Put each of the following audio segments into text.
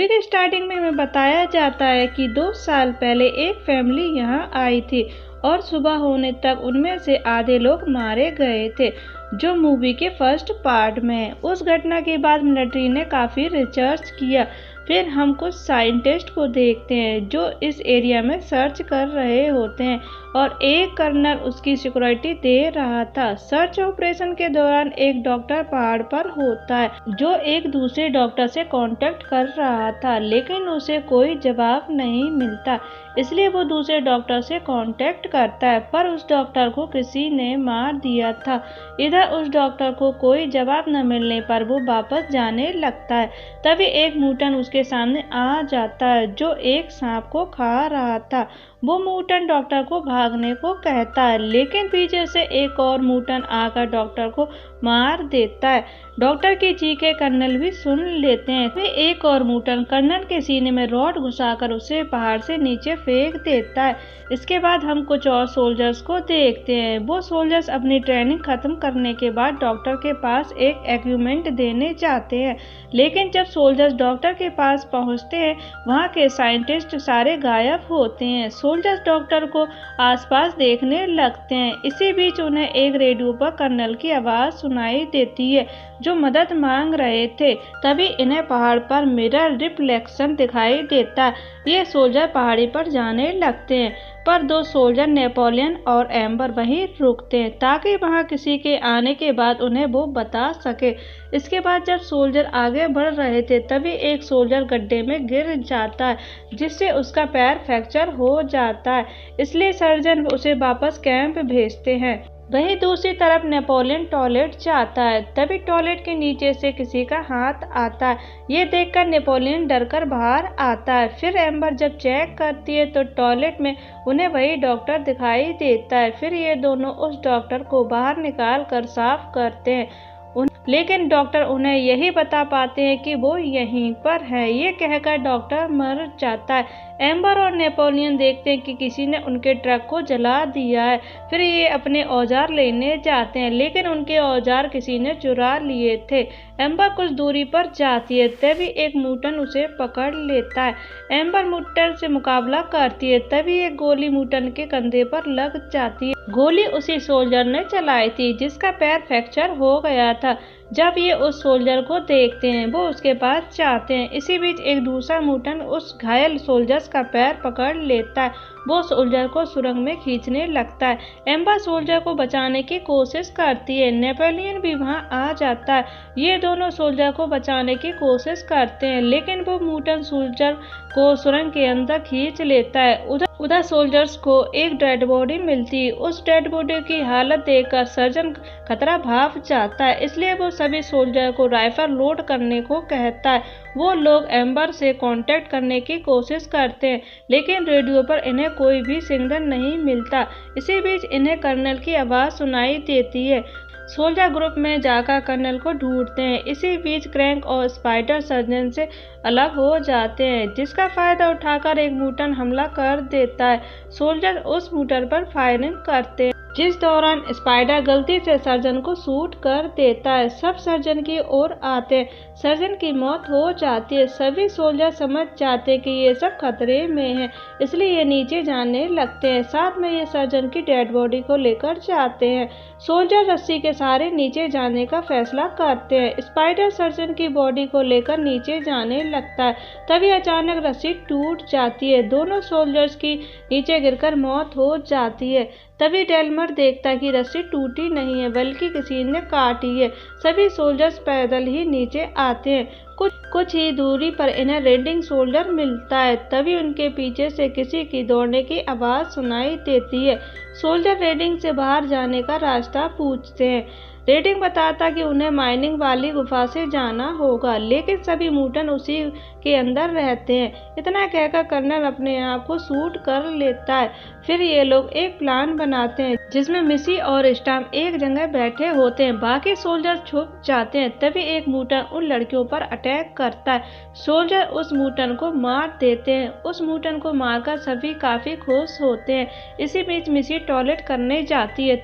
Movie के starting में हमें बताया जाता है कि 2 साल पहले एक फैमिली यहाँ आई थी और सुबह होने तक उनमें से आधे लोग मारे गए थे, जो मूवी के फर्स्ट पार्ट में है। उस घटना के बाद मिलिट्री ने काफ़ी रिसर्च किया। फिर हम कुछ साइंटिस्ट को देखते हैं जो इस एरिया में सर्च कर रहे होते हैं और एक कर्नल उसकी सिक्योरिटी दे रहा था। सर्च ऑपरेशन के दौरान एक डॉक्टर पहाड़ पर होता है जो एक दूसरे डॉक्टर से कांटेक्ट कर रहा था, लेकिन उसे कोई जवाब नहीं मिलता, इसलिए वो दूसरे डॉक्टर से कांटेक्ट करता है, पर उस डॉक्टर को किसी ने मार दिया था। इधर उस डॉक्टर को कोई जवाब न मिलने पर वो वापस जाने लगता है। तभी एक म्यूटेंट उसके सामने आ जाता है जो एक सांप को खा रहा था। वो म्यूटेंट डॉक्टर को भागने को कहता है, लेकिन पीछे से एक और म्यूटेंट आकर डॉक्टर को मार देता है। डॉक्टर की चीखें कर्नल भी सुन लेते हैं। फिर एक और म्यूटेंट कर्नल के सीने में रॉड घुसाकर उसे पहाड़ से नीचे फेंक देता है। इसके बाद हम कुछ और सोल्जर्स को देखते हैं। वो सोल्जर्स अपनी ट्रेनिंग खत्म करने के बाद डॉक्टर के पास एक इक्विपमेंट देने जाते हैं, लेकिन जब सोल्जर्स डॉक्टर के पास पहुंचते हैं, वहां के साइंटिस्ट सारे गायब होते हैं। सोल्जर्स डॉक्टर को आसपास देखने लगते हैं। इसी बीच उन्हें एक रेडियो पर कर्नल की आवाज़ सुनाई देती है जो मदद मांग रहे थे। तभी इन्हें पहाड़ पर मिरर रिफ्लेक्शन दिखाई देता है। ये सोल्जर पहाड़ी पर जाने लगते हैं, पर 2 सोल्जर नेपोलियन और एम्बर वहीं रुकते हैं ताकि वहां किसी के आने के बाद उन्हें वो बता सके। इसके बाद जब सोल्जर आगे बढ़ रहे थे, तभी एक सोल्जर गड्ढे में गिर जाता है जिससे उसका पैर फ्रैक्चर हो जाता है, इसलिए सर्जन उसे वापस कैंप भेजते हैं। वहीं दूसरी तरफ नेपोलियन टॉयलेट जाता है, तभी टॉयलेट के नीचे से किसी का हाथ आता है। ये देखकर नेपोलियन डरकर बाहर आता है। फिर एम्बर जब चेक करती है तो टॉयलेट में उन्हें वही डॉक्टर दिखाई देता है। फिर ये दोनों उस डॉक्टर को बाहर निकाल कर साफ करते हैं, लेकिन डॉक्टर उन्हें यही बता पाते हैं कि वो यहीं पर है। ये कहकर डॉक्टर मर जाता है। एम्बर और नेपोलियन देखते हैं कि किसी ने उनके ट्रक को जला दिया है। फिर ये अपने औजार लेने जाते हैं, लेकिन उनके औजार किसी ने चुरा लिए थे। एम्बर कुछ दूरी पर जाती है, तभी एक म्यूटेंट उसे पकड़ लेता है। एम्बर म्यूटेंट से मुकाबला करती है, तभी एक गोली म्यूटेंट के कंधे पर लग जाती है। गोली उसी सोल्जर ने चलाई थी जिसका पैर फ्रैक्चर हो गया था। जब ये उस सोल्जर को देखते हैं, वो उसके पास जाते हैं। इसी बीच एक दूसरा म्यूटेंट उस घायल सोल्जर्स का पैर पकड़ लेता है। वो सोल्जर को सुरंग में खींचने लगता है। एम्बर सोल्जर को बचाने की कोशिश करती है। नेपोलियन भी वहां आ जाता है। ये दोनों सोल्जर को बचाने की कोशिश करते हैं, लेकिन वो म्यूटेंट सोल्जर को सुरंग के अंदर खींच लेता है। उधर सोल्जर्स को एक डेड बॉडी मिलती है। उस डेड बॉडी की हालत देखकर सर्जन खतरा भाप जाता है, इसलिए वो सभी सोल्जर को राइफल लोड करने को कहता है। वो लोग एम्बर से कांटेक्ट करने की कोशिश करते हैं, लेकिन रेडियो पर इन्हें कोई भी सिग्नल नहीं मिलता। इसी बीच इन्हें कर्नल की आवाज़ सुनाई देती है। सोल्जर ग्रुप में जाकर कर्नल को ढूंढते हैं। इसी बीच क्रैंक और स्पाइडर सर्जन से अलग हो जाते हैं, जिसका फायदा उठाकर एक म्यूटेंट हमला कर देता है। सोल्जर उस म्यूटेंट पर फायरिंग करते हैं, जिस दौरान स्पाइडर गलती से सर्जन को शूट कर देता है। सब सर्जन की ओर आते हैं। सर्जन की मौत हो जाती है। सभी सोल्जर समझ जाते हैं कि ये सब खतरे में है, इसलिए ये नीचे जाने लगते हैं। साथ में ये सर्जन की डेड बॉडी को लेकर जाते हैं। सोल्जर रस्सी के सहारे नीचे जाने का फैसला करते हैं। स्पाइडर सर्जन की बॉडी को लेकर नीचे जाने लगता है। तभी अचानक रस्सी टूट जाती है। दोनों सोल्जर्स की नीचे गिरकर मौत हो जाती है। तभी डेल्मर देखता है कि रस्सी टूटी नहीं है, बल्कि किसी ने काटी है। सभी सोल्जर्स पैदल ही नीचे आते हैं। कुछ ही दूरी पर इन्हें रेडिंग सोल्जर मिलता है। तभी उनके पीछे से किसी की दौड़ने की आवाज़ सुनाई देती है। सोल्जर रेडिंग से बाहर जाने का रास्ता पूछते हैं। रेडिंग बताता कि उन्हें माइनिंग वाली गुफा से जाना होगा, लेकिन सभी म्यूटेंट उसी के अंदर रहते हैं। इतना कहकर कर्नल अपने आप को शूट कर लेता है। फिर ये लोग एक प्लान बनाते हैं जिसमें मिसी और स्टॉर्म एक जगह बैठे होते हैं, बाकी सोल्जर छुप जाते हैं। तभी एक म्यूटेंट उन लड़कियों पर अटैक करता है। सोल्जर उस म्यूटेंट को मार देते हैं। उस म्यूटेंट को मारकर सभी काफी खुश होते हैं। इसी बीच मिसी टॉयलेट करने जाती है।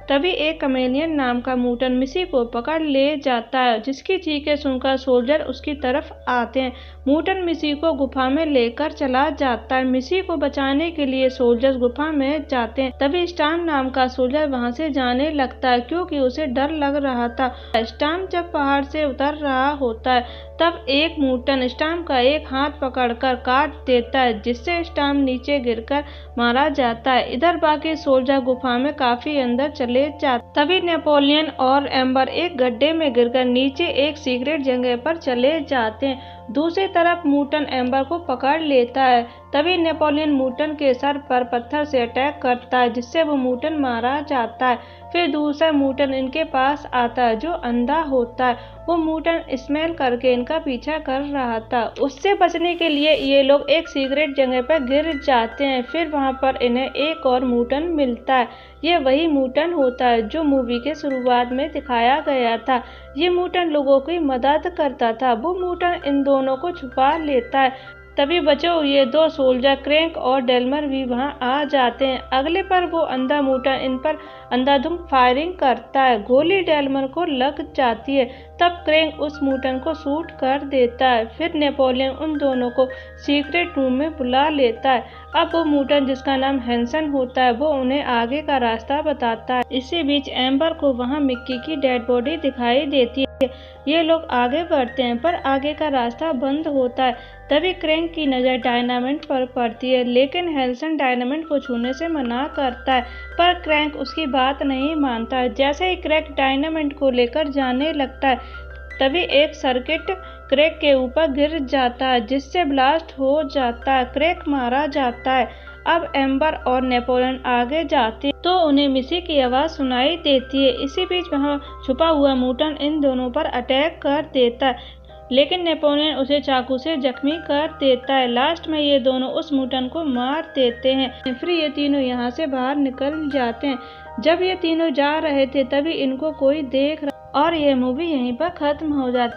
तभी एक कमेलियन नाम का म्यूटेंट मिसी को पकड़ ले जाता है, जिसकी चीखें सुनकर सोल्जर उसकी तरफ आते हैं। मूटन मिसी को गुफा में लेकर चला जाता है। मिसी को बचाने के लिए सोल्जर्स गुफा में जाते हैं। तभी स्टार्म नाम का सोल्जर वहां से जाने लगता है क्योंकि उसे डर लग रहा था। स्टार्म जब पहाड़ से उतर रहा होता है तब एक मूटन स्टार्म का एक हाथ पकड़कर काट देता है, जिससे स्टार्म नीचे गिरकर मारा जाता है। इधर बाकी सोल्जर गुफा में काफी अंदर चले जाते। तभी नेपोलियन और एम्बर एक गड्ढे में गिरकर नीचे एक सीक्रेट जगह पर चले जाते हैं। दूसरी तरफ मूटन एम्बर को पकड़ लेता है। तभी नेपोलियन मूटन के सर पर पत्थर से अटैक करता है, जिससे वो मूटन मारा जाता है। फिर दूसरा मूटन इनके पास आता है जो अंधा होता है। वो मूटन स्मेल करके इनका पीछा कर रहा था। उससे बचने के लिए ये लोग एक सीक्रेट जगह पर गिर जाते हैं। फिर वहां पर इन्हें एक और मूटन मिलता है। ये वही मूटन होता है जो मूवी के शुरुआत में दिखाया गया था। ये मूटन लोगों की मदद करता था। वो मूटन इन दोनों को छुपा लेता है। तभी बचे हुए दो सोल्जर क्रैंक और डेल्मर भी वहां आ जाते हैं। अगले पर वो अंधा मूटन इन पर अंधाधुंध फायरिंग करता है। गोली डेल्मर को लग जाती है। तब क्रैंक उस मूटन को शूट कर देता है। फिर नेपोलियन उन दोनों को सीक्रेट रूम में बुला लेता है। अब वो मूटन जिसका नाम हैंसन होता है वो उन्हें आगे का रास्ता बताता है। इसी बीच एम्बर को वहाँ मिक्की की डेड बॉडी दिखाई देती है। ये लोग आगे बढ़ते हैं पर आगे का रास्ता बंद होता है। तभी क्रैंक की नज़र डायनामाइट पर पड़ती है, लेकिन हैंसन डायनामाइट को छूने से मना करता है, पर क्रैंक उसकी बात नहीं मानता है। जैसे ही क्रैंक डायनामाइट को लेकर जाने लगता है तभी एक सर्किट क्रैंक के ऊपर गिर जाता है, जिससे ब्लास्ट हो जाता है। क्रैंक मारा जाता है। अब एम्बर और नेपोलियन आगे जाते तो उन्हें मिसी की आवाज़ सुनाई देती है। इसी बीच वहां छुपा हुआ मूटन इन दोनों पर अटैक कर देता है, लेकिन नेपोलियन उसे चाकू से जख्मी कर देता है। लास्ट में ये दोनों उस मूटन को मार देते हैं। फिर ये तीनों यहाँ से बाहर निकल जाते हैं। जब ये तीनों जा रहे थे तभी इनको कोई देख रहा और ये मूवी यहीं पर खत्म हो जाती है।